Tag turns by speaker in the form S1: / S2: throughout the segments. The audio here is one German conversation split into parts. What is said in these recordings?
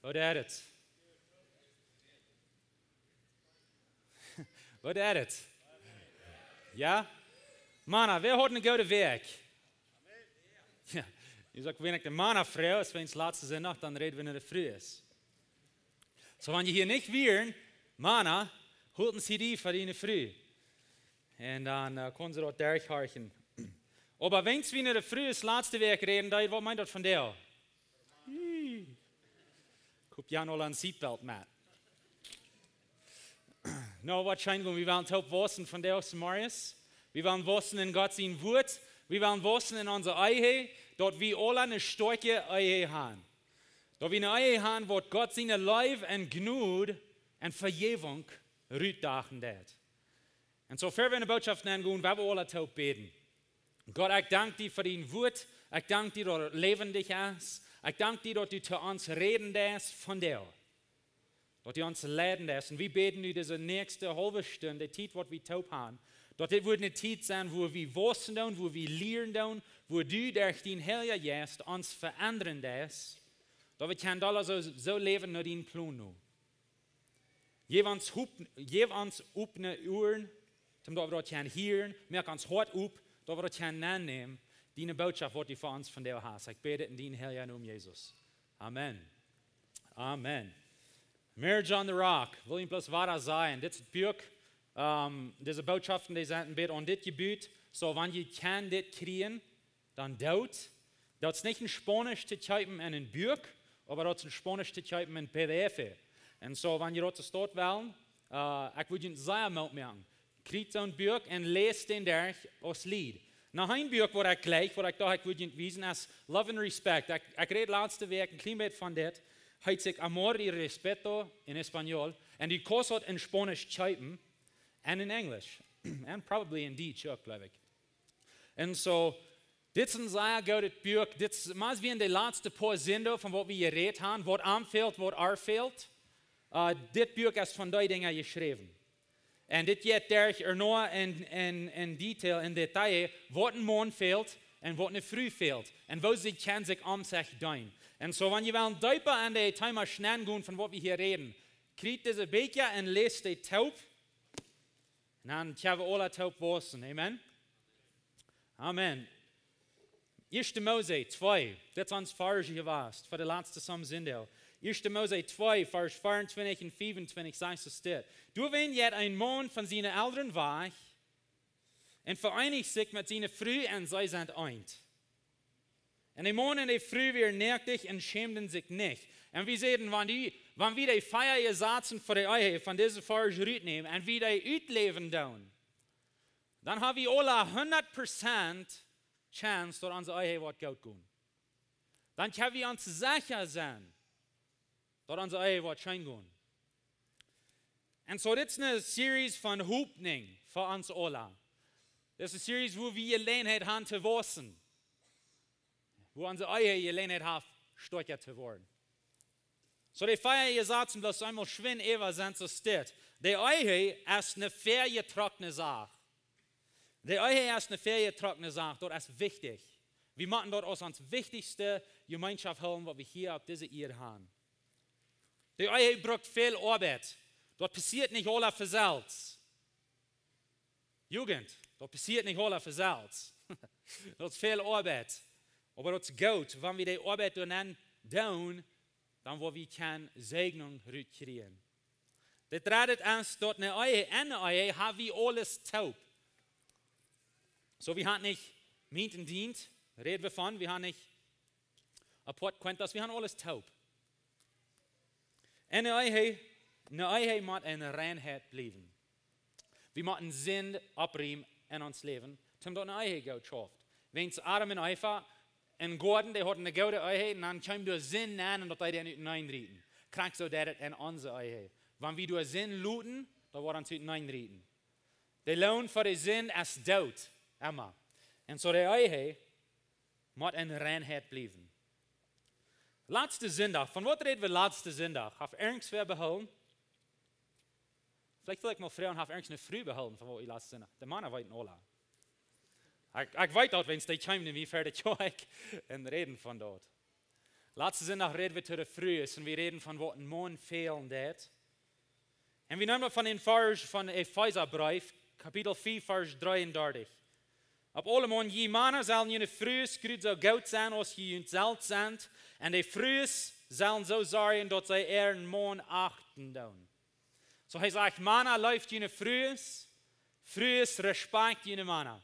S1: Wat is het? Wat is het? Ja? Mannen, wer hat einen guten Weg? Ja, je sagt, wenn ich der Mann früh ist, wenn es letzte Sonntag, dann reden wir in der Früh ist. So, wenn ihr hier nicht wären, Männer, holten sie die für die Früh. Und dann können sie dort durchhorchen. Aber wenn es wie in der Früh ist, letzte Weg reden, dann, was meint das von dir? Guck ja noch ein Seatbelt, Matt. No, wahrscheinlich, wir wollen taub wissen von der aus Marius. Wir wollen wissen in Gott sein Wort. Wir wollen wissen in unser Ehe, dort wir alle eine starke Ehe haben. Dort wir eine Ehe haben, wo Gott seine Liebe und Gnade und Vergebung rütdachen hat. Und so, für wir eine Botschaft angehen, werden wir alle taub beten. Gott, ich danke dir für dein Wort. Ich danke dir, dass du lebendig ist. Ich danke dir, dass du zu uns reden darfst von dir. Dass du uns leiden darfst. Und wir beten dir diese nächste halbe Stunde, die Zeit, wo wir taub haben. Dass das wird eine Zeit sein, wo wir wissen, wo wir lernen, wo du durch dein Heiliger Geist uns verändern darfst. Dass wir können alle so leben nach deinem Plan. Gib uns offene Ohren, damit wir das hören. Merk uns hart auf, dass wir das annehmen. Deine Botschaft, die du für uns von dir hast. Ich bete in deinen Heiligen Namen, Jesus. Amen. Amen. Marriage on the Rock. Will ich bloß weiter sagen. Das ist Buch, diese Botschaften, die sind ein bisschen an das Gebiet. So, wenn ihr kann das kriegen, dann dort. Das ist nicht ein Spanisch zu schreiben in ein Buch, aber das ist ein Spanisch zu schreiben in PDF. Und so, wenn ihr das dort wollen, ich würde Ihnen sehr Mut machen. Kriegt so ein Buch und lest den durch als Lied. Nach einem Buch, wo ich gleich, wo ich dachte, ich würde Ihnen wiesen, ist Love and Respect. Ich rede letzte Woche ein klein bisschen von das. Heißt sich Amor y Respeto in Espanol. Und die Kurs in Spanisch schreiben und in Englisch. Und probably in Deutsch auch, glaube ich. Und so, das ist ein sehr gutes Buch. Das ist mal wie in den letzten paar Sendungen, von was wir geredet haben, was anfällt, was anfällt. Das Buch ist von den Dingen geschrieben. Und das geht durch nur in Detail, in Detail, was ein Mann fehlt und was eine Frau fehlt. Und wo sie kann sich sich dein. Und so, wenn ihr wollt, Deuter an der Timer schnell gehen, von was wir hier reden, kriegt diese Becher und lest die taub. Und dann können wir alle taub wissen. Amen. Amen. 1. Mose 2, das ist uns falsch gewesen, für die letzte Sünde. 1. Mose 2, Vers 24 und 25 sagt es steht. Du, wenn jetzt ein Mann von seinen Eltern war und vereinigt sich mit seiner Frau und sie sind eint. Und der Mann und die Frau werden närtig und schämten sich nicht. Und wir sehen, wenn wir die Feier gesetzen für die Ehe von dieser Vers nehmen und wir die ausleben tun, dann haben wir alle 100% Chance, dass unsere Ehe wird gut gehen. Dann können wir uns sicher sein, dass unsere Ehe wird schön gehen. Und so, das ist eine Serie von Hoffnung für uns alle. Das ist eine Serie, wo wir gelernt haben zu wissen. Wo unsere Ehe gelernt haben, stärker zu werden. So, die Feier gesagt, bloß einmal schwinn, Eva sind so steht. Die Ehe ist eine vergetrocknete Sache. Die Ehe ist eine vergetrocknete Sache, das ist wichtig. Wir machen dort aus uns wichtigste Gemeinschaft haben, was wir hier auf dieser Erde haben. Die Ehe braucht viel Arbeit. Dort passiert nicht alles für selbst. Jugend, dort passiert nicht alles für selbst. Dort ist viel Arbeit. Aber das ist gut, wenn wir die Arbeit dann tun, dann wo wir keine Segnung kriegen. Das dritte ist, dort eine Ehe haben wir alles taub. So, wir haben nicht Eent und Dient, reden wir von, wir haben nicht Apport Quentas, wir haben alles taub. Eine Ehe muss in Reinheit bleiben. Wir müssen Sinn abbringen in uns Leben, damit eine Ehe gut schafft. Wenn es Adam und Eva in Gordon, die hatten eine gute Ehe, dann können wir Sinn nennen, dass die nicht hineinreden. Krank so das in unsere Ehe. Wenn wir durch Sinn looten, dann werden sie hineinreden. Der Lohn für den Sinn ist Tod. Immer. Und so der Ehe muss in Reinheit bleiben. Letzte Sonntag, von was reden wir letzte Sonntag? Habe irgendwer behalten? Vielleicht will ich mal fragen, habe irgendeine Früh behalten, von was ich letzte Sonntag? Der Mann weiß alle. Ich weiß auch, wenn es die kommen, wie fertig ich und reden von dort. Laatste zondag reden we te de frühes en we reden van wat een man fehlen deed. En we nemen van een vers van Epheserbrief, kapitel 4, vers 33. Op alle man, je mannen zullen je frühes goed zo goud zijn als je zelf zijn. En de frühes zullen zo zorgen dat zij een man achten doen. So hij zegt, mannen läuft je frühes, frühes respect je mannen.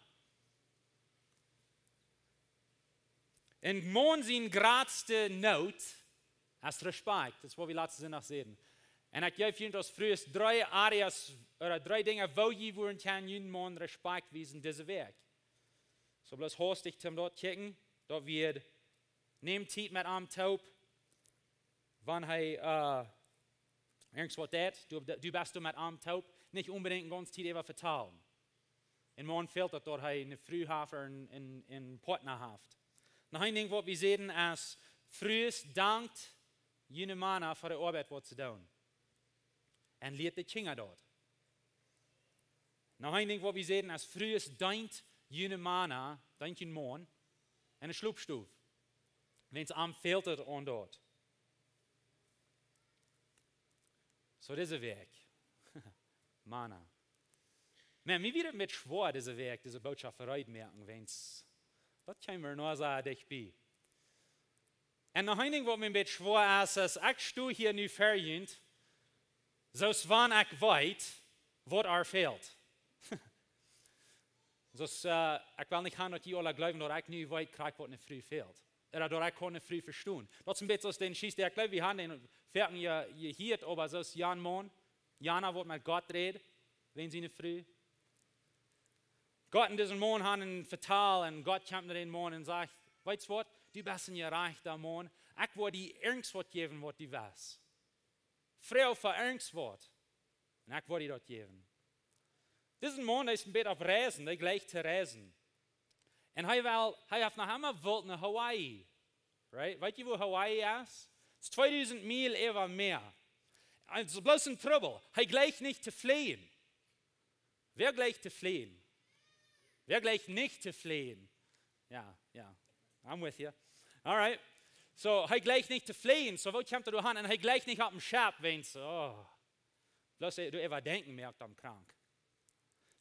S1: En man zijn grootste nood is respect. Dat is wat we laatste zondag zeiden. En ik geef jullie als frühes 3 areas, oder 3 dingen, wo je worden kan je man respect wezen deze week. So bloß hastig zum dort checken, dort wird neem tijd met am taub, wann hij irgendwas deed, du bist met am taub, nicht unbedingt ganz tijd even vertalen. In morgen fehlt dat dort hij een Frühhafer in Partner heeft. Nog een ding wat we zien is, frühes dankt jene Mann voor de arbeid wat ze doen. En leert de Kinder dort. Nog een ding wat we zien is, frühes dankt jene Mann, dankt je man, en een sloepstoef. Wenn es am fehlt het on dort. So deze week. Manna. Man, wie wird het met schwer deze week, deze boodschapperij merken, wenn's, dat kan wir nur sagen, dich bij. En nog een ding wat me een beetje schwer is, als ik stu hier nu verjunt, zoals wanneer ik weet, wat fehlt. Dus ik wil niet gaan dat je alle geloven dat ik nu weet, krijg wat niet früh fehlt. Oder dat ik gewoon niet früh verstaan. Dat is een beetje als den Schiss, der glaube wir haben den Ferken je hiert, aber so ist Jan Mann, Jana wird mit Gott reden, wenn sie nicht früh. Gott in diesem Mann hat einen vertal und Gott kommt zu den Mann und sagt, weißt du was, du bist ein gerechter Mann, ich will dir irgendwas geben, was du weißt. Frau für irgendwas. Und ich will dir das geben. Diesen Mann ist ein bisschen auf Reisen, der gleich zu reisen. Und hij heeft nog helemaal wild naar Hawaii. Right? Weet je wo Hawaii is? Het is 2000 Meilen over meer. Het is bloß een trouble. Hij gleicht niet te fliehen. Wer gleicht te fliehen? Wer gleicht nicht te fliehen? Ja, I'm with you. All right. So, hij gleicht niet te fliehen. So, wat komt er door aan? En hij gleicht niet op een schap, wens. Oh. Bloß du even denken, merkt dan krank.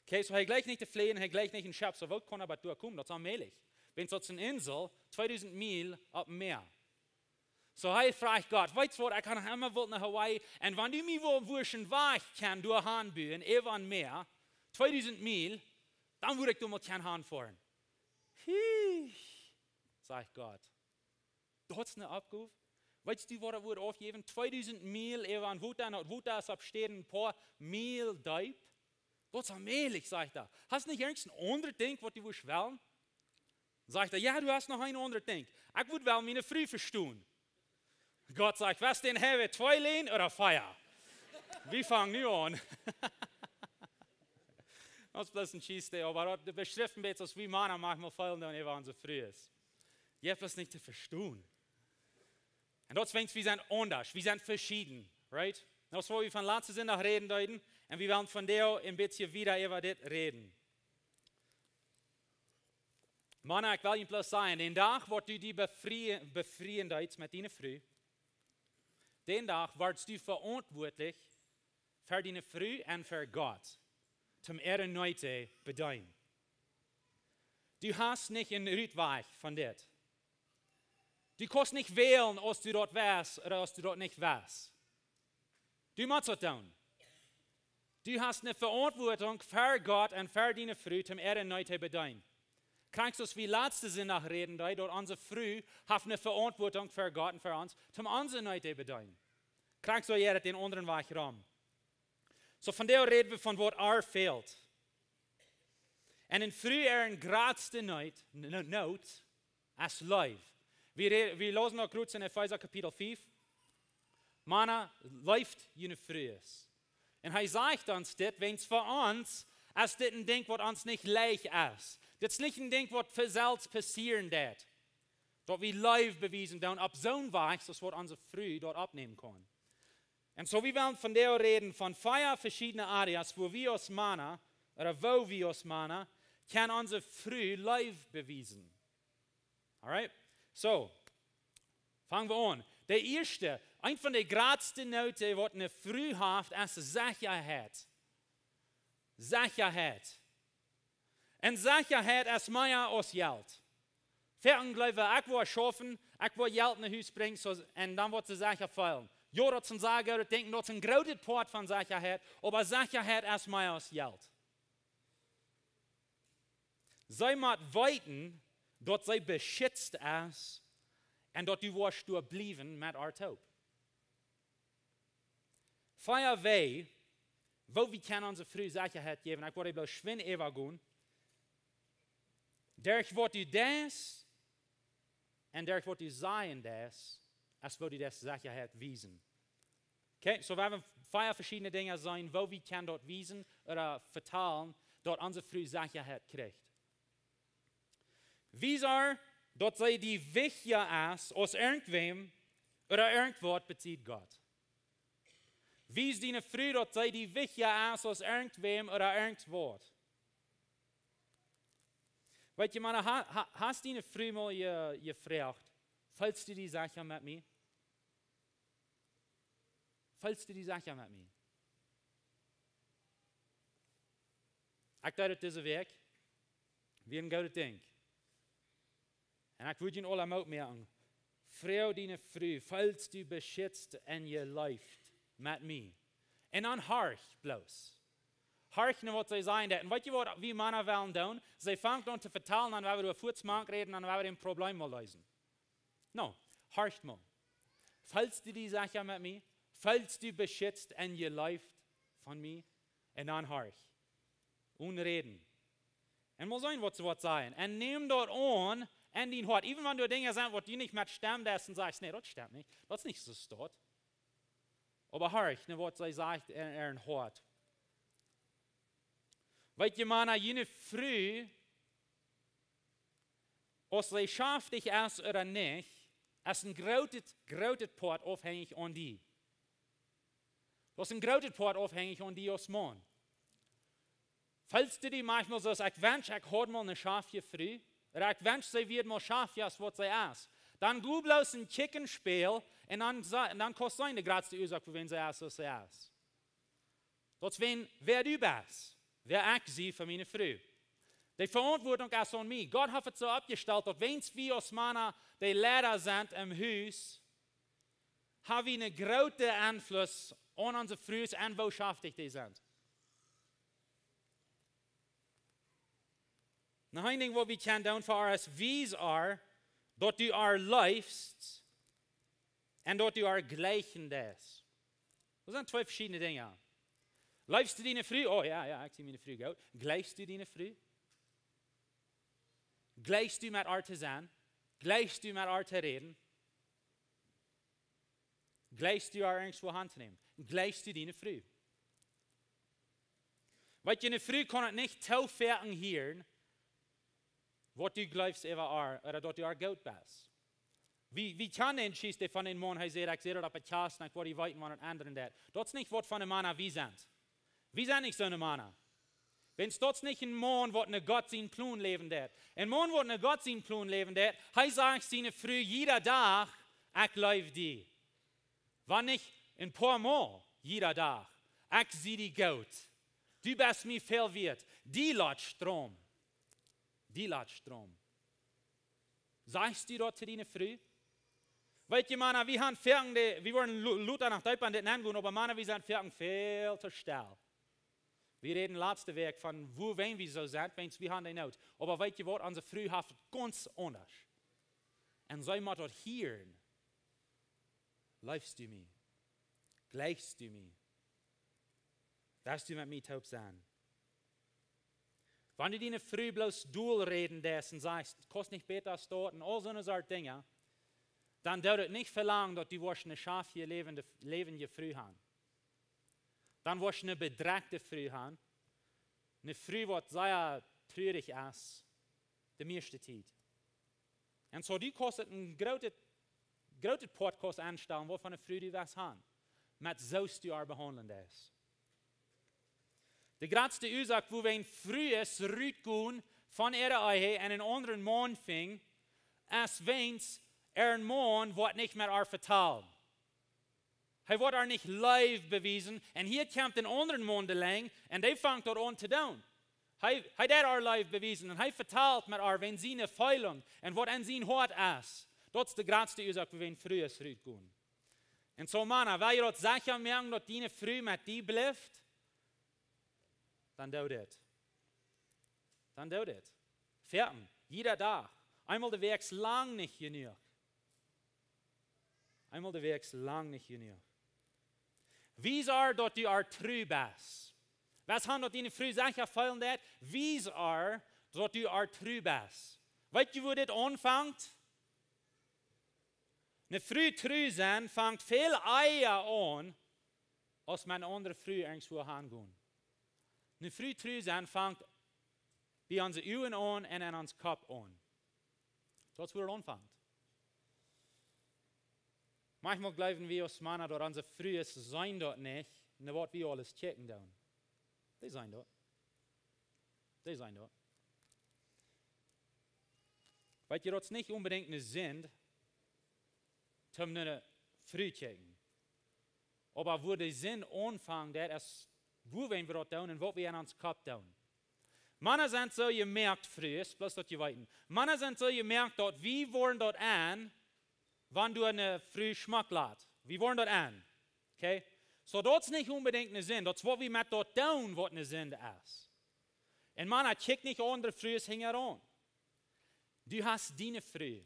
S1: Okay, so hij gleich nicht te fliehen, hij gleich nicht in Schap, so wat kon aber durchkommen, das ist allmählich. Wenn es eine Insel, 2000 Meilen auf dem Meer. So hij fragt Gott, weißt du was, ich kann immer nach Hawaii, und wenn du mich wurschen Weg kann durch Handbühen, über ein Meer, 2000 Meilen, dann würde ich du mal kein Hand fahren. Sagt Gott. Das ist eine Abgabe. Weißt du, was er würde aufgeben? 2000 Meilen über ein Wutter ist abstehen, ein paar Meilen deep. Dat is allmählich, sagt er. Hast du nicht irgendein anderes Ding, was du willst wollen? Sagt er, ja, du hast noch ein anderes Ding. Ich würde wel meine früh verstehen. Gott sagt, was denn haben wir, 2 Lehen oder Feier? Wir fangen nu an. Das ist bloß ein Schieße, aber die beschriften jetzt, dass wir Männer manchmal fallen, dann eben so früh ist. Je hebt das nicht zu verstehen. Und das fängt, wir sind anders, wir sind verschieden, right? Das ist, wo wir von letzten Sonntag reden deuten. Und wir werden von der ein bisschen wieder über das reden. Männer, ich will Ihnen bloß sagen, den Tag, wo du die befreien deitst mit deiner Früh, den Tag wirst du verantwortlich für deine Früh und für Gott zum erneuten Bedeutung. Du hast nicht einen Rückweg von das. Du kannst nicht wählen, ob du dort wärst oder ob du dort nicht wärst. Du musst das tun. Du hast eine Verantwortung für Gott und für deine Früh zum erneuten Bedeutung. Kannst du wie letzte Sonntag reden, dort unsere Früh hat eine Verantwortung für Gott und für uns zum erneuten Bedeutung. Kannst du jeder den anderen Weg rum. So von der reden wir von was fehlt. Und in Früh ein größte Not als Life. Wir lesen noch kurz in Epheser Kapitel 5. Manna läuft jene Frühes. Und er sagt uns das, wenn es für uns, als das ein Ding, was uns nicht leicht ist. Das ist nicht ein Ding, was für selbst passieren wird. Dort wir live bewiesen, dann ab so ein Weg, dass wir unsere Früh dort abnehmen können. Und so wie wir von der reden, von 4 verschiedene Areas, wo wir als Männer, kann unsere Früh live bewiesen. Alright? So, Fangen wir an. Der erste, ein von den größten Noten, was eine Früh hat, ist Sicherheit. Sicherheit. Und Sicherheit ist mehr als Geld. Viele glauben, ich will schaffen, ich will Geld in Haus bringen, und dann wird sie sicher fallen. Ja, das sind sagen, das denken, das ist ein großer Part von Sicherheit, aber Sicherheit ist mehr als Geld. Sie müssen weiten, dass sie beschützt ist und dass du wirst bleiben mit our Taub. Feier weh, wo wir können unsere frühe Sicherheit geben, ich wollte bloß schwinn gehen. Durch was du das und durch was du sein das, als wo du das Sicherheit wiesen. Okay, so wir haben vier verschiedene Dinge sein, wo wir können dort wiesen oder vertalen, dort unsere frühe Sicherheit kriegt. Wieso, dort sei die wichtiger ist, aus irgendwem oder irgendwas bezieht Gott. Wie ist die früh, dort sei die wichtiger ist, aus irgendwem oder irgendwas. Weißt du, man, hast du früh mal gefragt, falls du die Sache mit mir? Falls du die Sache mit mir? Ich dachte, diese Weg, wie ein gutes Ding. Und ich würde Ihnen alle mal merken, Frau, die früh, falls du beschützt und ihr läuft mit mir. Und dann horch bloß. Horch nur, was sie sagen. Und weißt du, was wie Männer wollen tun? Sie fangen an zu vertellen, dann werden wir über Furzmark reden, dann werden wir das Problem mal lösen. No, horch mal. Falls du die Sache mit mir, falls du beschützt und ihr läuft von mir, und dann horch. Unreden. Und mal sehen, was sie sagen. Und nimm dort an, und ihn hört. Even wenn du Dinge sagst, was du nicht mit stimmt, und sagst, nee, das stimmt nicht. Das ist nicht so dort. Aber horch, ne, was sie sagt, hört. Weißt du, Männer, jene früh, ob sie schafft dich erst oder nicht, ist ein großes Part abhängig von dir. Das ist ein großes Part abhängig von dir als Mann. Falls du dir manchmal sagst, ich wünsche, ich hätte mal eine Schafje früh, oder ich wünsche, sie wird mal Schafje, was sie ist, dann du bloß ein Kickenspiel und dann kostet sie eine größte Ursache, für wen sie ist, was sie ist. Das ist, wer du bist, wer ich sie für meine Frau. Die Verantwortung ist an mich. Gott hat es so abgestellt, dass wenn wir als Männer die Lehrer sind im Haus, haben wir einen großen Einfluss an unsere Frau und wo schafft die sind. Noch ein Ding, was wir können tun für uns, wie es ist, dass du läufst und dass du gleichen das. Das sind zwei verschiedene Dinge. Läufst du deine Früh? Oh ja, ich sehe meine Früh gut. Gleichst du deine Früh? Gleichst du mit Artisan? Gleichst du mit Art reden? Gleichst du irgendwo Hand nehmen? Gleichst du deine Früh? Weil deine Früh kann nicht taufertig hören, was du glaubst, oder dass du gut bist. Wie kann denn schießen von den Mann, ich sehe das auf der Kasten, ich wollte weiten von den anderen. Das ist nicht, was von den Männern wie sind. Wir sind nicht so eine Männer. Wenn es dort nicht ein Mann, der eine Gott sein Plan leben wird. Ein Mann, der eine Gott sein Plan leben wird, er sagt seine Früh jeder Tag, ich lebe die. Wenn nicht ein paar Mal, jeder Tag, ich sehe die Gott. Du bist mir viel wert. Die lädt Strom. Die lädt Strom. Sagst du dort zu deiner Früh? Weißt du, Männer, wir wollen Luther nach Deutschland nicht nennen, aber Männer, wir sind viel zu still. Wir reden letzte Weg von, wenn wir so sind, wenn wir haben die Not. Aber weißt du was, unsere Früh hat ganz anders. Und sie muss dort hören. Läufst du mir? Gleichst du mir? Darfst du mit mir taub sein? Wenn du deine Früh bloß durchreden lässt und sagst, kostet nicht besser als dort und all so eine Dinge, dann dauert nicht verlangen, dass du eine schaffe lebende Früh haben. Dann wirst du eine bedrängte Früh haben. Eine Früh, die sehr traurig ist, die meiste Zeit. Und so, die kostet ein großes Podcast anstellen, wovon eine Früh du was haben. Mit so du behandeln das. Die größte Ursache, wo wir ein frühes Rückgehen von ihrer Ehe und einen anderen Mann fing, ist, wenn Mann wird nicht mehr vertrauen. Hij wordt nicht live bewiesen. En hier komt een andere mondeling en die vangt dort an zu doen. Hij dat live bewiesen en hij vertelt met wenn zijn feilung en wat aan zijn hart is. Dat is de grootste oorzaak waarin früh is uitgaan. En zo mannen, wil je dat zeker merken dat die früh met die blijft? Dan doe dit. Dan doe dit. Vierten, jeder dag. Einmal de week is lang niet genoeg. Einmal de week is lang niet genoeg. Wie er dat du true bist? Was han dat in früh zeker feilen dat? Wie er dat du true bist? Weet je hoe dit aanvangt? Een früh true zijn vangt veel eier aan als mijn andere früh ergens gaan. Een früh true zijn vangt bij onze ogen aan en aan ons kop aan. Dat is hoe het aanvangt. Manchmal glauben wir als Männer, dass unsere Frühe sein dort nicht, und was wir alles checken down. Die sein dort. Die sein dort. Weil ihr das nicht unbedingt eine sind, zum eine früh checken. Aber wo die Sinn anfangen, das ist, wo wir das tun und was wir an uns Kopf tun. Männer sind so, ihr merkt früh, bloß dass ihr weiten. Männer sind so, ihr merkt dort, wie wollen dort an, wann du eine früh Schmack lässt. Wie wollen dort an? Okay? So, das ist nicht unbedingt eine Sinn. Das ist, was wir mit dort tun, was eine Sinn ist. Und Männer, check nicht andere früh, es hängt an. Du hast deine früh.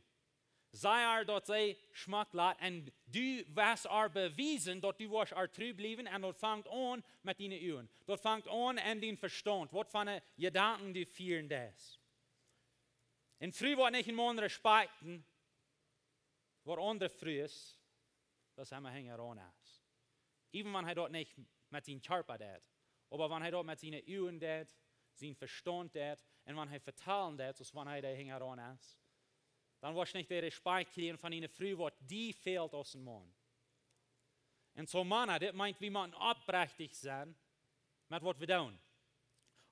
S1: Sei dort sei Schmack lässt und du wirst bewiesen, dass du wirst treu bleiben und das fängt an mit deinen Ohren. Das fängt an in dein Verstand. Was für eine Gedanken du fühlen das. Und früh wird nicht in andere respekten, was andere früh ist, das haben wir hängen an ist. Even wenn er dort nicht mit seinem Körper dat, aber wenn er dort mit seinen Ohren dat, sein Verstand dat, und wenn er vertalen dat, so wenn er da hängen an ist, dann wirst du nicht den Respekt kriegen von ihnen früh, was die fehlt aus dem Mann. Und so Männer, das meint, wie man abrechtig sein, mit was wir tun.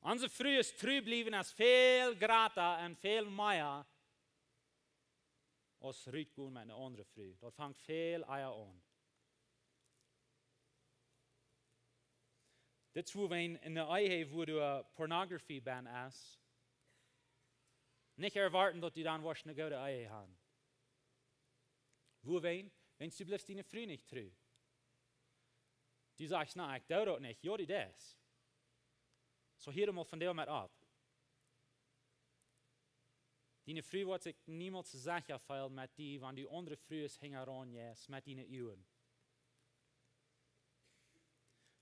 S1: Unsere früh ist treu bleiben als viel grater und viel mehr, als Rütgun met een andere vrouw. Dat vangt veel eier aan. Dit is hoe we in de ei hebben, wo du pornografie bent is. Niet erwarten dat du dan was een goede ei haben. Wo we, wenn du blijft deine vrouw niet treu. Die zegt, nou, ik doe dat niet. Ja, die das. So hier mal von der mit ab. Die Früh wird sich niemals sicher fühlen mit die, wenn die andere Früh ist, hängen an, yes, mit ihnen Ohren.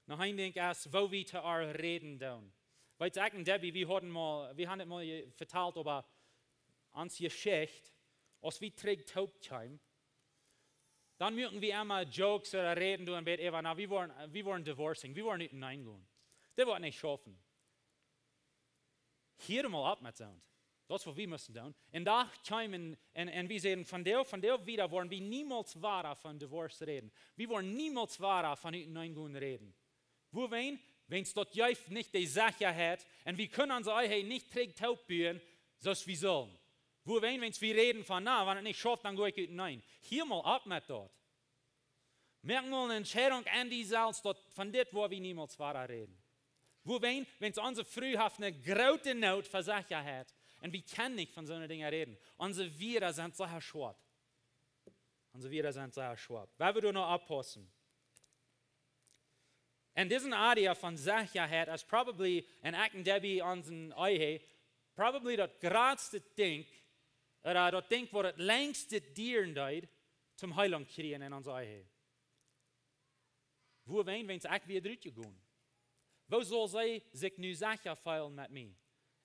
S1: Noch ein Ding ist, wo wir zu reden tun. Weil ich und Debbie, wir haben mal vertalt über unsere Geschichte, als wir trägt Taubtheim. Dann müssen wir immer Jokes oder reden tun, na, wir wollen divorcing, wir wollen nicht hineingehen. Das wird nicht schaffen. Hier mal ab mit Sound. Das ist, was wir müssen tun. Und da kommen, und wir sehen, von der wieder wollen wir niemals wahr von Divorce reden. Wir wollen niemals wahr von Hineingehen reden. Wo wenn es dort nicht die Sicherheit, und wir können unsere Ehe nicht trägt taub bühen, so wie sollen. Wo wenn wir reden von, na, wenn es nicht schafft, dann gehe ich hinein. Hier mal ab mit dort. Merken wir eine Entscheidung an die selbst, von dem, wo wir niemals wahr reden. Wo wenn es unsere Früh hat eine große Not für Sicherheit, und wir können nicht von solchen Dingen reden. Unsere Viren sind sehr schwach. Unsere Viren sind sehr schwach. Wer will noch abpassen? Und diesen Area von Sicherheit ist probably, und ich und Debbie unseren Ehe, probably das größte Ding, oder das Ding, wo das längste dienen deit, zum Heilung kriegen in unserer Ehe. Wo wenn es echt wieder durchgehen? Wo soll sie sich nu sicher fühlen mit mir?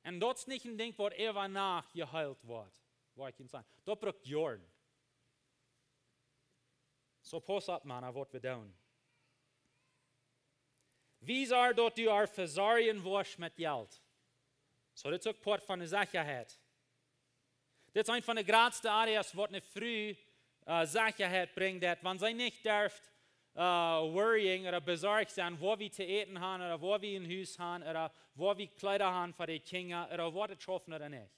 S1: Und das ist nicht ein Ding, was immer nach geheilt wird. Wo ich kann sagen. Das braucht Jahren. So pass auf, Mann, was wir tun. Wie soll dort du versarien wirst mit Geld? So, das ist auch Part von der Sicherheit. Das ist eine von den größten Areas, was eine früh Sicherheit bringt, wenn sie nicht darf, worrying oder besorgt sein, wo wir zu essen haben oder wo wir ein Haus haben oder wo wir Kleider haben für die Kinder oder wo das schaffen oder nicht.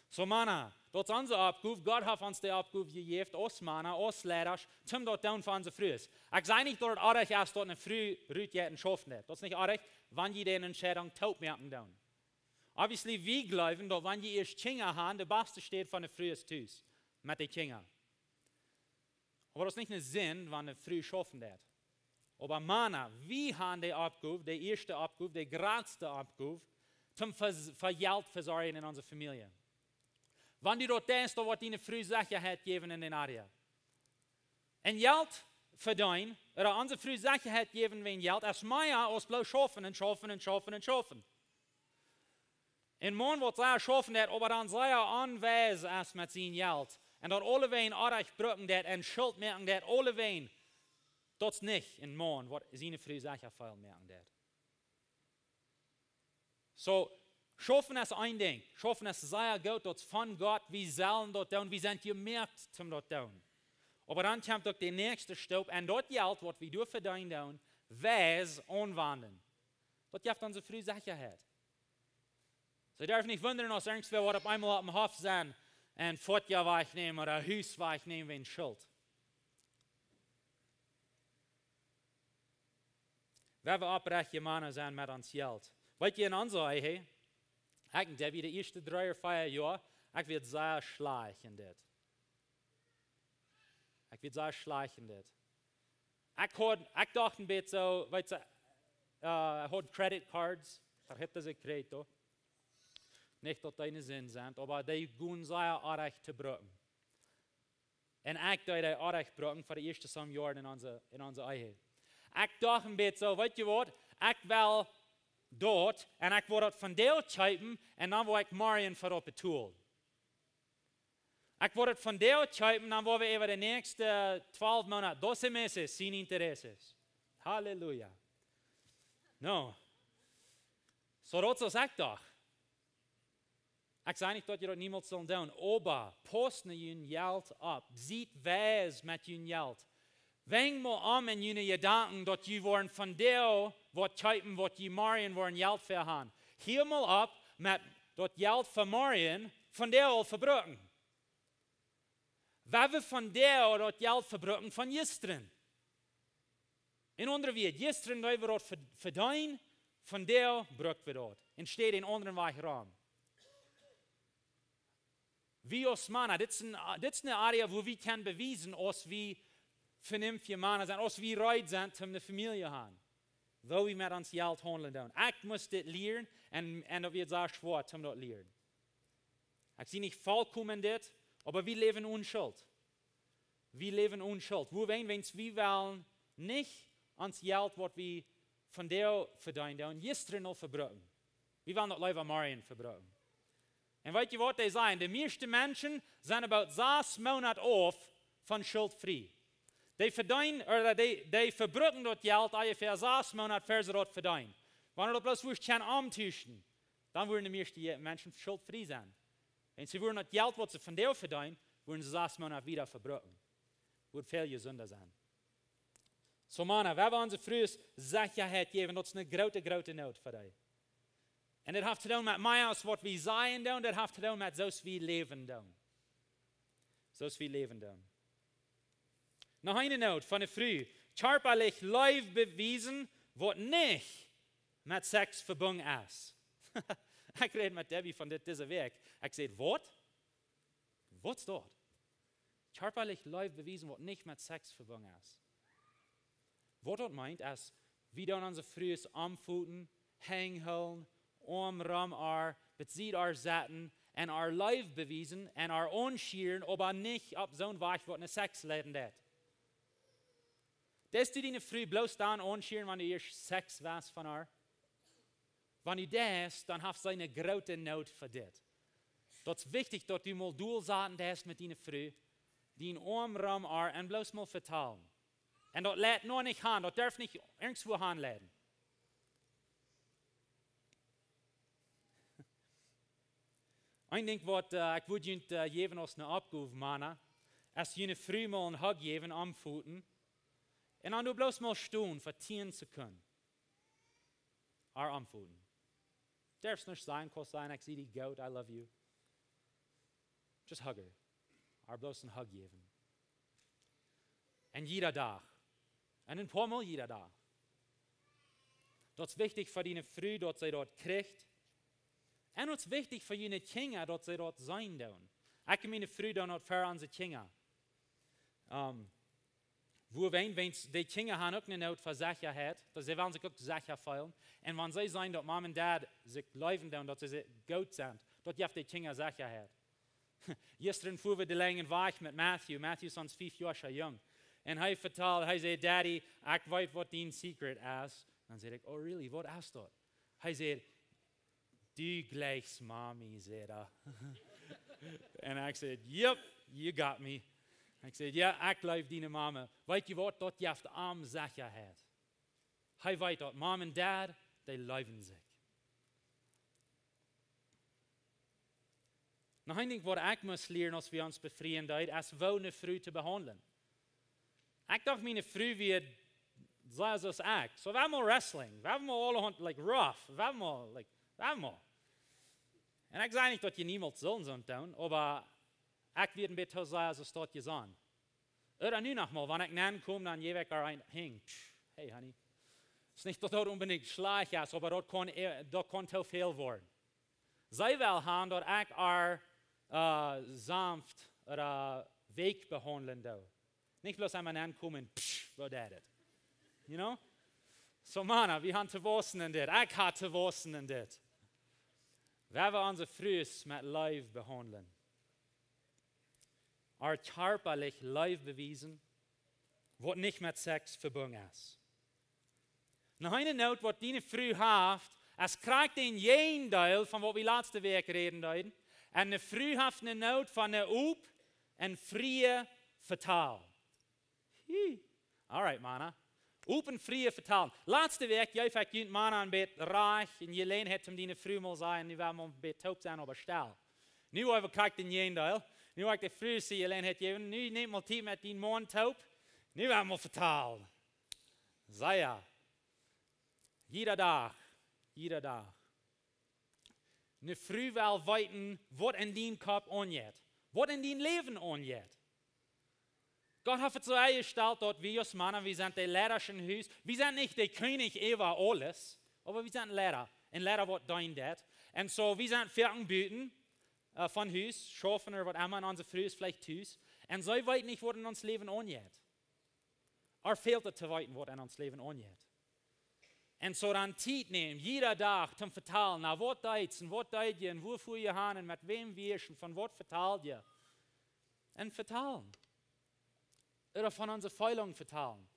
S1: So, Männer, dat is onze opgave. God heeft ons die opgave gegeven, ons mannen, ons leiders, om dat doen voor onze vrouwen. Ik zei niet dat het aardig is dat een vrouw Ruud je en schaffen heeft. Dat is niet aardig, wanneer je die Entscheidung taub merken doen. Obviously, we geloven dat wanneer je eerst Kinder hebt, de beste steht van de vrouw is thuis, met die Kinder. Maar dat is niet een zin, wanneer de vrouw schaffen heeft. Aber Männer, wir haben die Aufgabe, die erste Aufgabe, die größte Aufgabe, zum Geld versorgen in unserer Familie. Wenn du dort denkst, da wird deine Frau Sicherheit geben in den Area. En Geld verdienen, oder unsere Frau Sicherheit geben wegen Geld, als Meier aus bloß schaffen und schaffen und schaffen und schaffen. En man wird sehr schaffen, aber dann sehr anweisend ist mit seinem Geld. Und dort alle wen aardig brücken dat en schuld merken dat alle wen. Dat is niet in man wat zijn Frau sicher veel merken dat. So, schaffen ist ein Ding. Schaffen ist sehr gut, das von Gott, wir sollen das tun, wir sind gemerkt zum das tun. Aber dann kommt auch der nächste Stub, und dort Geld, was wir dürfen tun, weis anwenden. Das gibt unsere Frau Sicherheit. Sie dürfen nicht wundern, dass irgendwer was auf einmal auf dem Hof sein und Fortjahr wegnehmen oder ein Haus wegnehmen wegen Schuld. Wenn wir oprechte Männer sind mit uns Geld. Weißt ihr in unserer Ehe, ich denke, die ersten 3 oder 4 Jahre, ich werde sehr schlecht in das. Ich werde sehr schlecht in das. Ich dachte ein bisschen so, weißt du, ich habe Credit Cards, da hätte sie Kredit. Nicht, dass deine Sinn sind, aber die gehen sehr arg zu brücken. Und ich dachte, die arg brücken für die ersten Jahre in unserer Ehe. Ich dachte ein bisschen so, weißt du was, ich will dort und ich will das von dir schreiben und dann will ich Marion für das betonen. Ich will das von dir schreiben und dann wollen wir über die nächsten 12 Monate 12 meses sin interesses. Halleluja. No. So das ist ich doch. Ich sage nicht, dass ihr das niemals sollen tun, aber posten ihr Geld ab, sieht was mit ihr Geld. Wenn mal in jene Gedanken, dass ihr wollen von dir, was schreiben, was ihr Marion wollen Geld für haben. Hier mal ab mit das Geld für Marion von dir all verbrücken. Wenn wir von dir das Geld verbrücken von gestern. In anderen Welt, gestern haben wir das verdient, von dir brücken wir das. Entsteht in anderen Raum. Wie als Männer, das ist eine Area, wo wir können beweisen, dass wir vernünftige Männer sind, dass wir reich sind, um eine Familie zu haben. Wo wir mit uns Geld handeln. Ich muss das lernen und das wird sehr schwer, um das zu lernen. Ich sehe nicht vollkommen das, aber wir leben unschuld. Wir leben unschuld. Wenn wir wollen nicht uns Geld, was wir von dir verdienen, gestern noch verbrücken. Wir wollen das lieber Marion verbrücken. Und weißt du, was die sagen? Die meisten Menschen sind about 6 Monate auf von Schuld frei. Die verdienen, oder die verbrücken das Geld ungefähr 6 Monate, für sie das verdienen. Wenn du das bloß wurscht kann umtauschen, dann würden die meisten Menschen schuldfrei sein. Wenn sie würden das Geld, was sie von dir verdienen, würden sie 6 Monate wieder verbrücken. Würde viel gesünder sein. So, Männer, wenn wir unsere Frühe Sicherheit geben, das ist eine große Not für dich. Und das hat zu tun mit mehr als was wir sein, und das hat zu tun mit so wie leben. So wie leben. Noch eine Not von der Früh. Körperlich live bewiesen, was nicht mit Sex verbunden ist. Ich rede mit Debbie von dieser Weg. Ich sage, was? Was ist dort? Körperlich live bewiesen, was nicht mit Sex verbunden ist. Was dort meint, ist, wie dann unsere Früh anfuten, hängen, Arm, bezieht our Zaten und our live bewiesen und our unschieren, aber nicht ab so ein Weich, was eine Sex leiden hat. Das du deine Früh bloß dann unschieren, wenn du erst Sex weißt von ihr. Wenn du das, dann hast du eine große Not für dich. Das ist wichtig, dass du mal durchsaten hast mit deiner Früh, die Arm und bloß mal vertalen. Und das lädt nur nicht an, das darf nicht irgendwo anladen. Ein Ding, was ich würde geben als eine Abgabe machen, ist jene früh mal einen Hug geben am Pfoten und dann du bloß mal stehen für 10 Sekunden. Am Pfoten. Darf es nicht sein, kann sein, ich sehe dich gut, I love you. Just hug her. Haar bloß een hug geven. En jeder dag. En een paar Mal jeder dag. Dat is wichtig voor die vrouw dat zij dat krijgt. En het is wichtig voor jullie kinderen dat zij dat zijn doen. Ik en mijn vrouw doen dat voor onze kinderen. Wo wenn die kinderen haben ook een voor zekerheid, dat ze willen zich ook zeker voelen. En wanneer zij zijn dat mom en dad zich leven doen, dat ze goed zijn, dat geeft die kinderen zekerheid. Gisteren voeren we de lange weg met Matthew. Matthew is ons 5 jaar jong. En hij vertelde, hij zei, Daddy, ik weet wat die secret is. Dan zei ik, oh really, wat is dat? Hij zei, du gleichs mommy, zei hij. En ik zei, yep, you got me. Ik zei, ja, ik geloof die mama. Weet je wat, dat geeft arm zekerheid. Hij weet dat mom en dad, die leven zich. Nou, ik denk wat ik moest leren als we ons bevrienden, is wel een vrouw te behandelen. Ik dacht, mijn vrouw wie zoals ik. So we hebben wrestling. We hebben alle like rough. We hebben like, En ik zei niet dat je niemand zullen doen, maar ik weet een beetje zoals dat je zijn. Oder nu nog mal, wanneer ik aankom, dan je er een hing. Hey honey. Het is niet dat dat unbedingt slecht is, maar dat kan heel veel worden. Zij wil gaan dat ik sanft week behandelen doe. Niet bloß einmal aankomen, wat is het? You know? So mannen, we gaan te wassen in dit. Ik ga te wassen in dit. We hebben onze vrouwen met lief behandelen. Our körperlich lief bewijzen, wat niet met seks verbonden is. Nog een noot wat die vrouw heeft, es krijgt een jeendeel van wat we laatste week reden deden. En de vrouw heeft een noot van de oep en vrije vertaal. Alright, mannen. Oep en vrije vertaal. Laatste week, jij hebt je mannen een beetje reich en je leen het om die vrouw mal zijn en nu willen we een beetje taub zijn op een stel. Nu hebben we kijkt een jeendeel. Nu heb ik de vrouw zie je leen het geven. Nu neemt mal tijd met die man taub. Nu hebben we vertaal. Zei ja. Jeder dag. Een vrouw wil weten wat in die kop onjet. Wat in die leven onjet. Gott hat es so eingestellt, dass wir als Männer, wir sind die Lehrer in Haus. Wir sind nicht der König über alles, aber wir sind Lehrer. Und Lehrer wird dein das. Und so, wir sind Viertenbüten von Haus, schaffen oder was immer in unserer Früh ist vielleicht Haus. Und so weit nicht, was in uns Leben angeht. Or fehlt es zu weiten, was in uns Leben angeht. Und so dann Zeit nehmen, jeder Tag, zum vertellen, na, was deit's und was deit ihr und wofür ihr haben und mit wem wir und von was vertelt ihr. Und vertellen. Oder von unserer Feilung vertellen.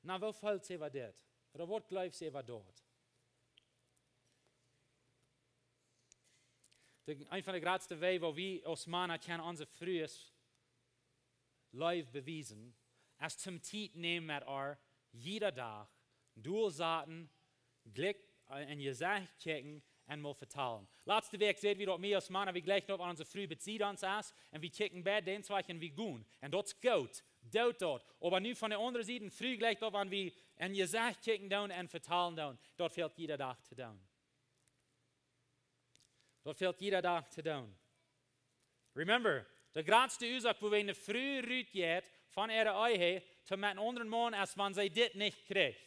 S1: Na, wo fällt sie über das? Oder was glaubt sie über dort? Ein von der größten Wege, wo wir als Männer unser frühes Leben beweisen, ist zum Zeit nehmen mit jeder Tag, durchsaten, Glück in ihr Gesicht checken und mal vertellen. Letzte Woche sehen wir, dass wir als Männer, wie gleich noch an unsere Früh bezieht uns ist, und wir checken bei den Zeichen wie gut. Und das ist gut. Dort. Aber nu von der anderen Seite, früh gleich dort, wenn wir in ihr Gesicht checken und vertellen down, dort fehlt jeder Tag zu tun. Dort fehlt jeder Tag zu tun. Remember, der größte Ursache, wo wir eine frühe Rüt geht, von ihrer Ehe, zu mit einem anderen Mann, ist, wenn sie das nicht kriegt.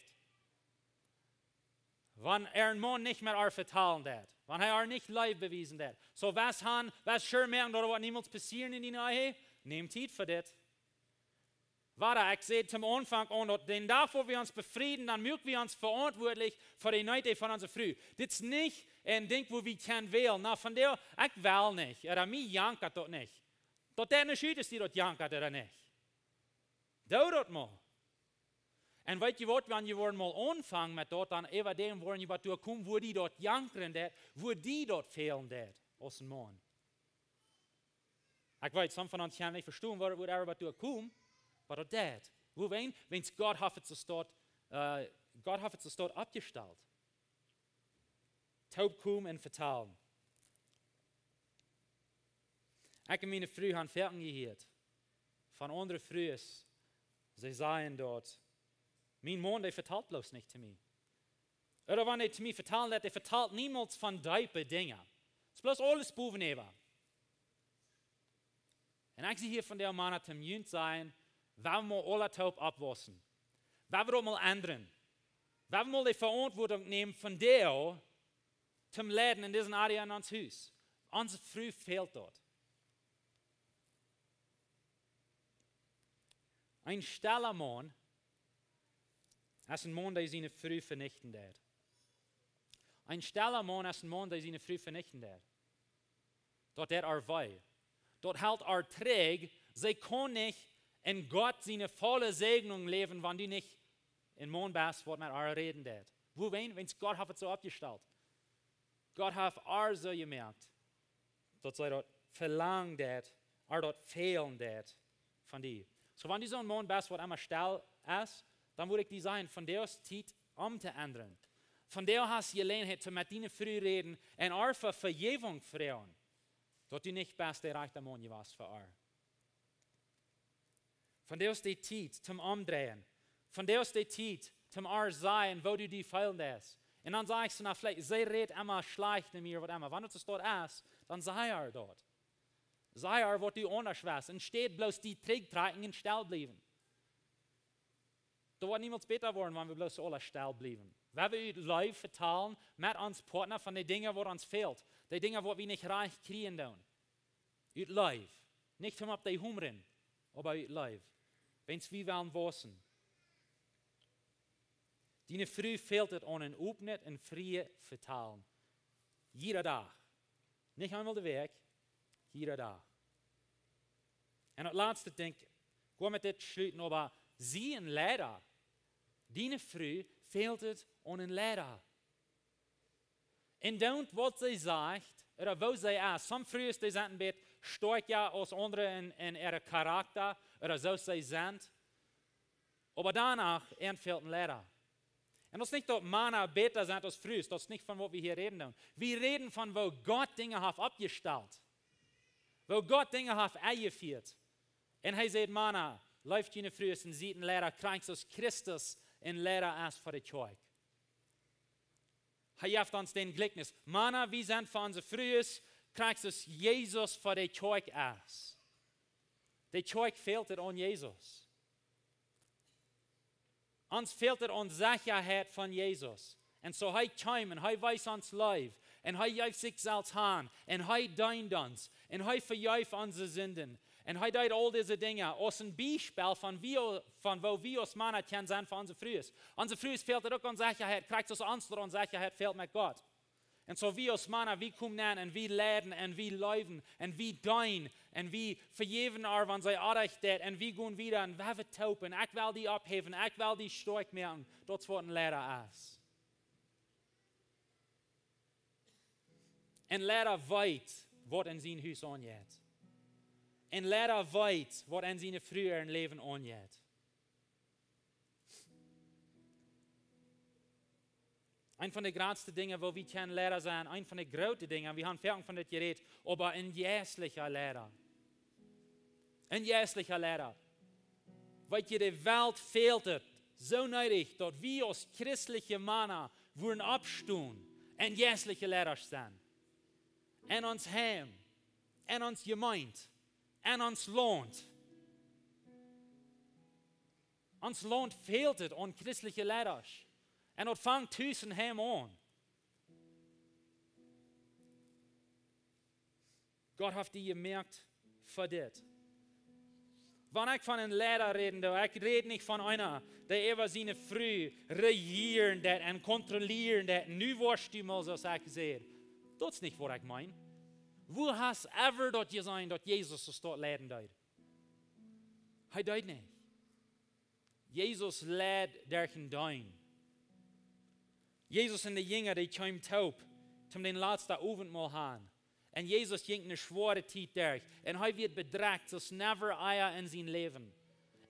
S1: Wenn ein Mann nicht mehr vertellen hat. Wenn er nicht live bewiesen hat. So, was schön merken, dass was niemals passieren in die Ehe? Nehmt Zeit für das. Warte, ich sehe zum Anfang an, denn davor wir uns befrieden, dann mögen wir uns verantwortlich für die Neute von unserer Früh. Das ist nicht ein Ding, wo wir können wählen. Na, von der, ich will nicht. Oder mir jankert das nicht. Dort der nicht ist, die dort jankert oder nicht. Dau das mal. Und weißt du was, wenn wir mal anfangen mit dort, dann über dem wollen wir durchkommen, wo die dort jankern, wo die dort fehlen, aus dem Mann. Ich weiß, some von uns können nicht verstehen, wo er durchkommen. Aber das, wo wenn es Gott hat es dort abgestellt. Taub kommen und vertellen. Ich und meine Frau haben Ferien gehört. Von anderen Frühen. Sie sagen dort, mein Mann, der vertelt bloß nicht zu mir. Oder wenn er zu mir vertelt, der vertelt niemals von diepe Dingen. Es ist bloß alles Bubeneva. En ik zie hier van der mannen te junt zijn, waar we maar alle taub abwassen. Waar we dat mal ändern. Waar we mal die Verantwortung nehmen von der, zum Leben in diesem Area in ons Haus. Onze Früh fehlt dort. Ein stiller Mann ist ein Mann, der seine Früh vernichten wird. Ein stiller Mann ist ein Mann, der seine Früh vernichten wird. Dort wei. Dort hält träg, sie kann nicht in Gott seine volle Segnung leben, wenn die nicht in Mann bist, was mit reden wird. Wo wenn es Gott hat so abgestellt. Gott hat so gemerkt, dass sie dort verlangen wird, dort fehlen wird von dir. So, wenn du so ein Mann bist, was immer still ist, dann würde ich dir sagen, von der ist Zeit, zu ändern. Von der hast du Gelegenheit, mit deinen früh reden und auch für Vergebung fragen, dass du nicht bist, der rechte Mann warst für euch. Von der ist die Zeit zum Umdrehen. Von der ist die Zeit zum sein, wo du die feilen lässt. Und dann sagst du, na, vielleicht, sie redet immer schlecht in mir, was immer. Wenn du dort ist, dann sei dort. Sei was du anders weißt. Und steht bloß die Trägtragen in still bleiben. Da wird niemals besser werden, wenn wir bloß alle still bleiben. Wenn wir live vertalen mit uns Partner von den Dingen, die uns fehlt. Die Dinge, die wir nicht reich kriegen können. Ut live. Nicht um auf die Humren, aber ut live. Wenn es wie wollen wissen. Die Früh fehlt es an ein Upnet und Frie vertalen. Jeder Tag. Nicht einmal der Weg, jeder Tag. Und das letzte Ding, ich mit das schließen, aber sie ein Lehrer. Die Früh fehlt es an ein Lehrer. Und dann, was sie sagt, oder wo sie ist, some Früh ist die sind ein bisschen stärker als andere in ihrem Charakter, oder so sie sind. Aber danach fehlt ein Lehrer. Und das ist nicht, dass Männer besser sind als früher, das ist nicht von was wir hier reden. Wir reden von, wo Gott Dinge hat abgestellt. Wo Gott Dinge hat eingeführt. Und er sagt, Männer, läuft jene früher und sieht ein Lehrer, krank als Christus ein Lehrer ist für die Kirche. Er gibt uns den Gleichnis. Männer, wir sind für unsere früher, krank als Jesus für die Kirche ist. Die Kirche fehlt an Jesus. Uns fehlt es an Sicherheit von Jesus. Und so er kommt und er weiß uns Leib. Und er gibt sich selbst an. Und er dient uns. Und er vergibt unsere Sünden. Und er tut all diese Dinge. Als ein Beispiel von wo wir als Männer kennen sein für unsere Frühes. Unsere Frühes fehlt es auch an Sicherheit. Kriegt es uns an Sicherheit fehlt mit Gott. Und so wir als Männer, wir kommen an und wir leiden und wir leben und wir dienen und wir vergeben wenn sie aardig tät und wir gehen wieder und wir taupen. Ich will die abheben, ich will die stark machen. Das ist was ein Lehrer ist. Ein Lehrer weiß, was in sein Haus angeht. Ein Lehrer weiß, was in seinem früheren Leben angeht. Ein von den größten Dingen, wo wir kein Lehrer sein, ein von den großen Dingen, wir haben viel von das geredet, aber ein jährlicher Lehrer. Ein jährlicher Lehrer. Weil die Welt fehlt es so nötig, dass wir als christliche Männer würden abstehen, ein jährlicher Lehrer sein. En ons Heim, en ons Gemeinde, en ons Land. Ons Land fehlt es an christliche Lehrer. En dat vangt tussen hem aan. Gott hat die gemerkt für das. Wenn ich von einem Lehrer rede, ich rede nicht von einer, der über seine Früh regieren und kontrollieren hat. Nu warst du mal so, ich gesagt. Das ist nicht, was ich meine. Wo hast du ever dort gesehen, dass Jesus das dort leiden dort? Er dort nicht. Jesus leidet durch den Dein. Jesus und die Jünger, die kamen taub, zum den letzten Abendmahl haben. Und Jesus ging eine schwere Zeit durch. Und er wird bedrängt, das never eier in sein Leben.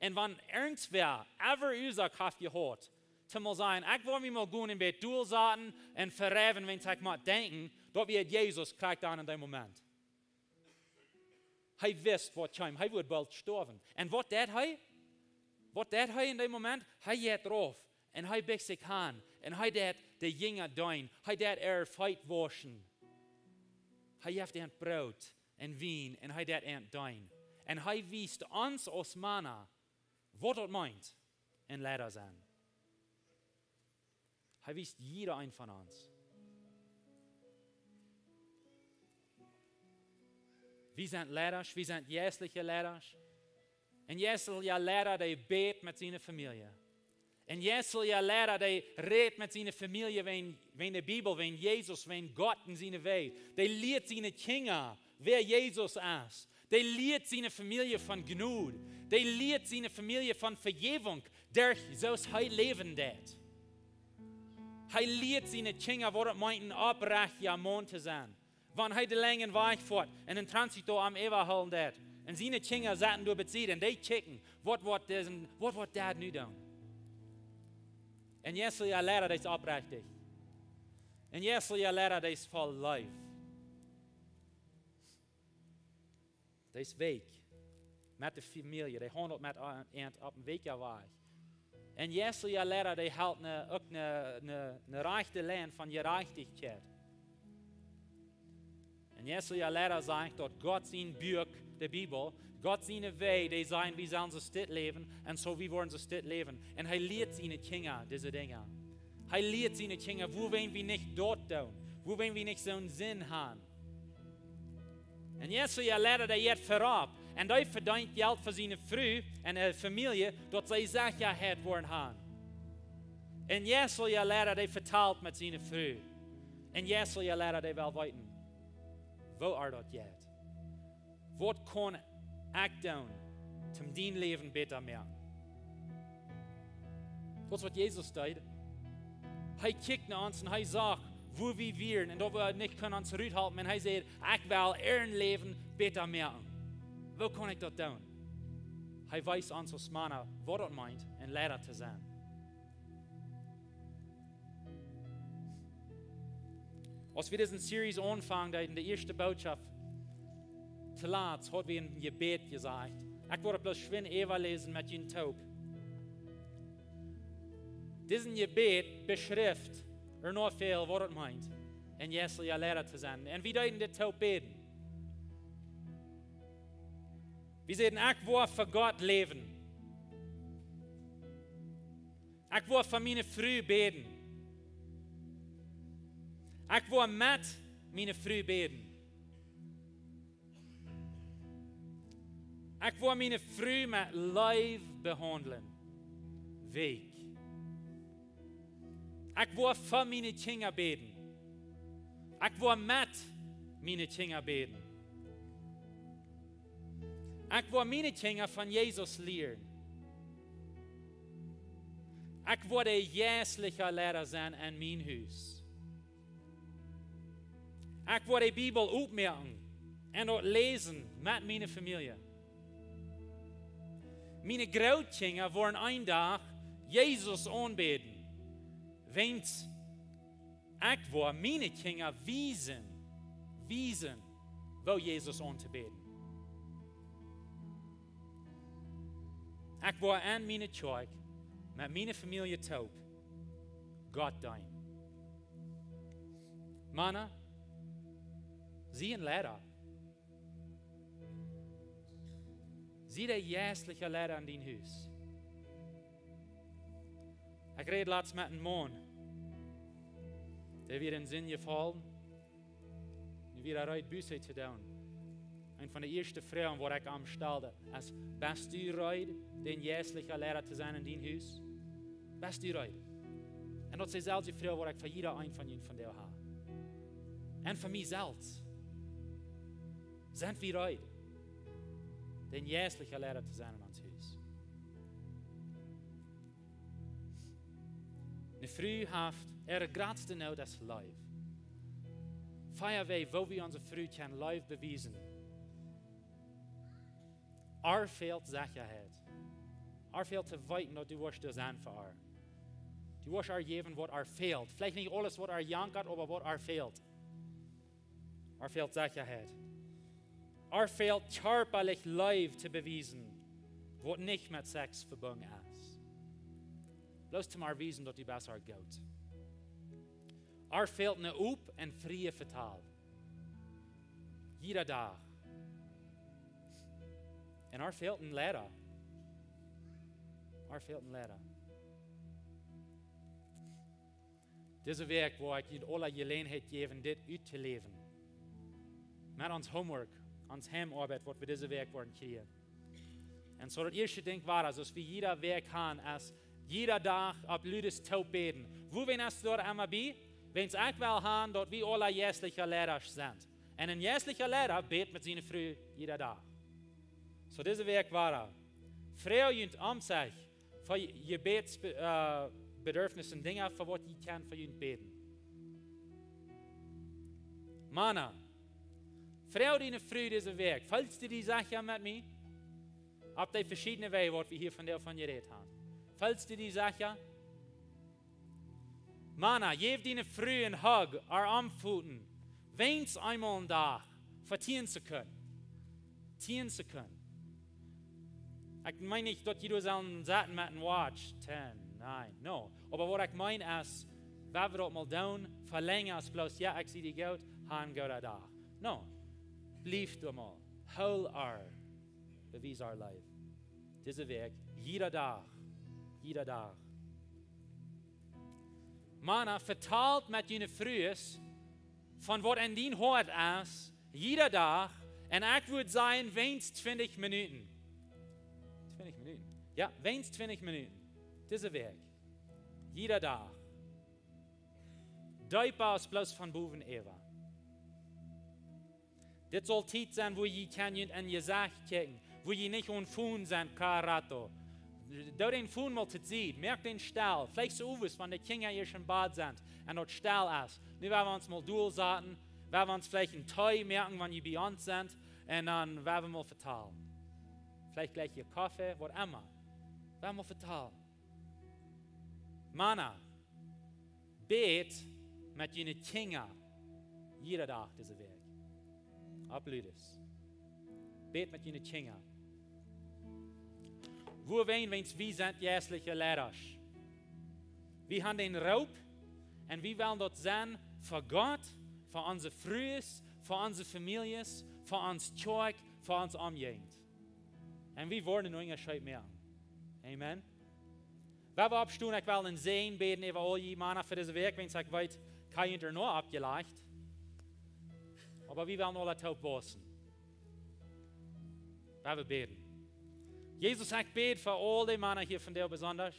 S1: Und wenn irgendwer ever Ursache hat gehört, zum mal sagen, ich will mich mal gut im Bett durchsaten und verreven, wenn ich mal denken, dort wird Jesus kriegt an in dem Moment. Er wisst, was kommt. Er wird bald sterben. Und was tut er? Was tut er in dem Moment? Er geht drauf. Und er beugt sich an. Und er tut die Jünger dein. Er tut Feit waschen. Er gibt ihnen Brot und Wein. Und er tut ihnen dein. En hij wiest ons als mannen wat het meint en leider zijn. Hij wiest jeder een van ons. Wir sind Leiders, wir sind geistliche Leiders. En geestliche Leider, die beet met zijn familie. En geestliche Leider, die redt met zijn familie, wegen de Bibel, wegen Jesus, wegen Gott in zijn weg. Die leert zijn kinderen, wer Jesus is. Die leert zijn familie van Gnade. Die leert zijn familie van Vergebung, durch zoals hij leven deed. Hij leert zijn kinderen wat het meint oprecht ja man te zijn. Wanneer hij de lange weg voort en een transito am Everholen deed. En zijn kinderen zaten door bezien en die checken, wat wordt dat nu doen? En Jezus leren is oprechtig. En Jezus leren is vol life. Dat is week. Met de familie. Die handelt met Eent op een week weg. En Jezus leren die houdt ook een rechte lijn van gerechtigheid. En Jezus leren zegt dat God zijn buik, de Bibel, God zijn weg, die zijn, wie zullen ze stil leven en zo wie worden ze stil leven. En hij leert zijn kinderen deze dingen. Hij leert zijn kinderen, wo wollen wir nicht dort doen, wo wollen wir nicht zo'n zin haben. En Jezus leren dat je het voorop. En hij verdient geld voor zijn vrouw en de familie, dat zij zekerheid worden gaan. En Jezus leren dat hij vertaalt met zijn vrouw. En Jezus leren dat hij wel weten. Waar dat gaat. Wat kan ik doen om dien leven beter maken? Dat is wat Jezus deed. Hij kijkt naar ons en hij zegt, wo wir wären en dat we niet kunnen ons uithalten. En hij zegt, ik wil een leven beter maken. Hoe kan ik dat doen? Hij wijst ons als mannen wat het meint en leider te zijn. Als we deze series aanvangen, in de eerste boodschap, te laat, hadden we een gebed gezegd. Ik word bloos schwin even lezen met je taub. Deze gebed beschrijft nog veel wat het meint. En Jezus leider te zijn. En wie deuten dit taub beten? We zeggen, ik wil voor God leven. Ik wil voor mijn vrouw beten. Ik wil met mijn vrouw beten. Ik wil mijn vrouw met lief behandelen. Week. Ik wil voor mijn kinderen beten. Ik wil met mijn kinderen beten. Ik wil mijn kinderen van Jezus leren. Ik wil de geestelijke leider zijn in mijn huis. Ik wil de Bibel opmerken en dat lezen met mijn familie. Mijn grootkinderen worden een dag Jezus aanbeden. Want ik wil mijn kinderen wijzen, waar Jezus aan te beden. Ik wil aan mijn kerk, met mijn familie taub, God dienen. Mannen, zie een leider. Zie de geestelijke leider in die huis. Ik reed laatst met een man. Die weer in zin gevallen. Nu weer eruit buiten te doen. Een van de eerste vrouwen waar ik aan stelde. Als best u rijdt, de geestelijke leider te zijn in die huis. Best u rijdt. En dat is dezelfde vrouw waar ik voor ieder een van jullie van jou heb. En voor mijzelf. Zijn we rijdt. De geestelijke leider te zijn in ons huis. Een vrouw heeft haar grootste nood als lief. Feier wij waar we onze vrouw kunnen lief bewijzen. Fält zekerheid. Fält te weten dat du was dus aan voor haar. Du was haar geven wat fehlt. Vielleicht niet alles wat jankert, aber wat fehlt. Fält zekerheid. Fält körperlich lief te bewijzen, wat niet met seks verbunden is. Bloos te maar wijzen dat u besser gaat. Fält een op en vrije vertaal. Jeder dag. En fehlt een leder. Fehlt een leder. Deze week waar ik je alle gelegenheid geven dit uit te leven. Met ons homework, ons heimarbeid, wat we deze week worden krijgen. En zo dat eerste ding war, als we jeder week gaan, als jeder dag op Ludes taub beten. Wo wir es dort einmal bei, wenn es auch wel gaan, dat wir alle jährliche Lehrer sind. En een jährlicher Lehrer betet mit seiner Frau jeder Tag. So diese week war Frau junt sich für Gebetsbedürfnisse und Dinge, für was ihr kann für junt beten. Männer, Frau die Frau diese week, falls du die Sache mit mir, auf die verschiedenen Wege, was wir hier von geredet haben. Falls du die Sache, Männer, geef die Frau einen Hug, Armvoeten, wens einmal am Tag, vertieren zu können. Tieren zu können. Ich meine nicht, dass jeder so einen Satten mit einem Watch, 10, nein, no. Aber was ich meine ist, wenn wir das mal tun, verlängern als bloß, ja, ich sehe die Geld, haben Gott da. No. Blieb du mal. Hol bewies our life. Diese Weg, jeder Tag. Jeder Tag. Männer, vertalt mit jene Frühes, von was in den Hort ist, jeder Tag, und ich würde sagen, wenigstens 20 Minuten. 20 Minuten? Ja, wenigstens 20 Minuten. Diese Weg. Jeder Tag. Deutbar ist bloß von Buben Eva. Das soll Zeit sein, wo ihr kann in ihr Sache kicken, wo ihr nicht unfuhren sind, Karato. Da den Fuhren mal zu sehen, merkt den Stall. Vielleicht so was, wenn die Kinder hier schon im Bad sind und dort Stall ist. Nun werden wir uns mal durchsaten, werden wir uns vielleicht einen Tee merken, wenn ihr bei uns sind, und dann werden wir mal verteilen. Vielleicht gleich ihr Kaffee, was immer. Werden wir verteilen. Männer, bet mit ihren Kindern jeder Tag diese Weg. Ablüdes. Bet mit ihren Kindern. Wo wenn wir sind jährliche Lehrer. Wir haben den Raub und wir wollen dort sein für Gott, für unsere Frühes, für unsere Familien, für uns Zeug, für uns Umgegend. Und wir wollen nur Unterschied merken. Amen. Wenn wir abstehen, ich will einen Segen beten über all die Männer für diese Weg, wenn ich weiß, kein Inter nur abgeleicht. Aber wir wollen alle taub wissen. Wenn wir beten. Jesus sagt, bet für alle Männer hier von dir besonders,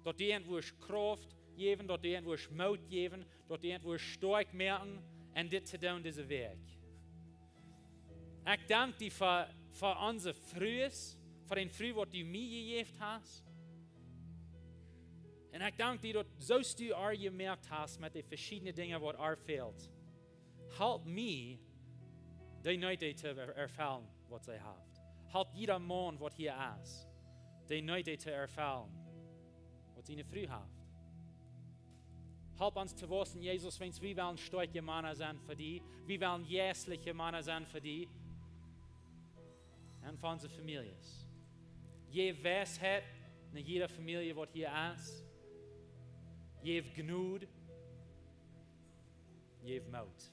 S1: dort die irgendwo Kraft geben, dort die irgendwo Mut geben, dort die irgendwo stark merken und das zu tun, diese Weg. Ich danke dir für unsere Frühes, für den Früh, was du mir gegeben hast. Und ich danke dir, dass du auch gemerkt hast mit den verschiedenen Dingen, was auch fehlt. Help me, die Leute zu erfüllen, was sie haben. Help jeder Mann, was hier ist, die Leute zu erfüllen, was sie früh haben. Help uns zu wissen, Jesus, wenn wir wollen starke Männer sein für die, wir wollen jährliche Männer sein für die und für unsere Familien. Je Weisheit in jeder Familie, was hier ist, je Gnade, je Mut.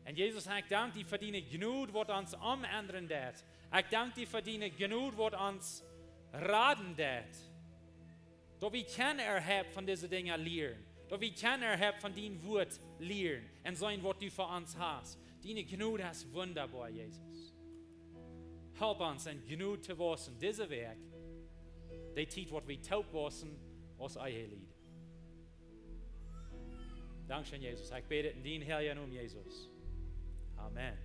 S1: Und Jesus, ich danke dir für deine Gnade, was uns umändern wird. Ich danke dir für deine Gnade, was uns raten wird. Dass wir kein Erheb von diesen Dingen lernen. Dass wir kein Erheb von deinem Wort lernen. Und sein, was du für uns hast. Deine Gnade ist wunderbar, Jesus. Help uns, in Gnade zu wissen, diese Weg, die Zeit, was wir taub wissen, aus euer Lied. Dankeschön, Jesus. Ich bete in deinen Herrn, Jesus. Amen.